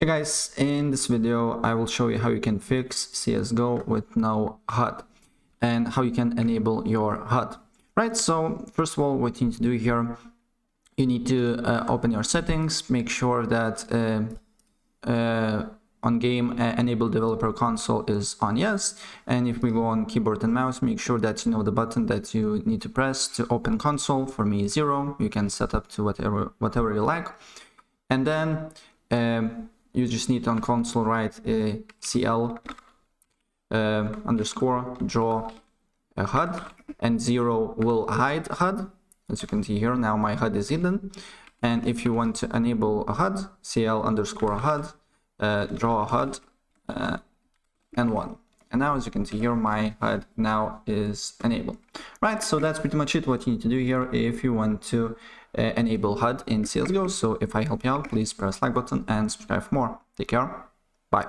Hey guys, in this video I will show you how you can fix CSGO with no HUD and how you can enable your HUD. Right, so first of all, what you need to do here, you need to open your settings, make sure that on game enable developer console is on yes, and if we go on keyboard and mouse, make sure that you know the button that you need to press to open console. For me 0, you can set up to whatever you like, and then you just need on console write CL underscore draw a HUD, and 0 will hide HUD. As you can see here, now my HUD is hidden. And if you want to enable a HUD, CL underscore HUD, draw a HUD, and 1. And now, as you can see here, my HUD now is enabled. Right, so that's pretty much it what you need to do here if you want to enable HUD in CSGO. So if I help you out, please press like button and subscribe for more. Take care. Bye.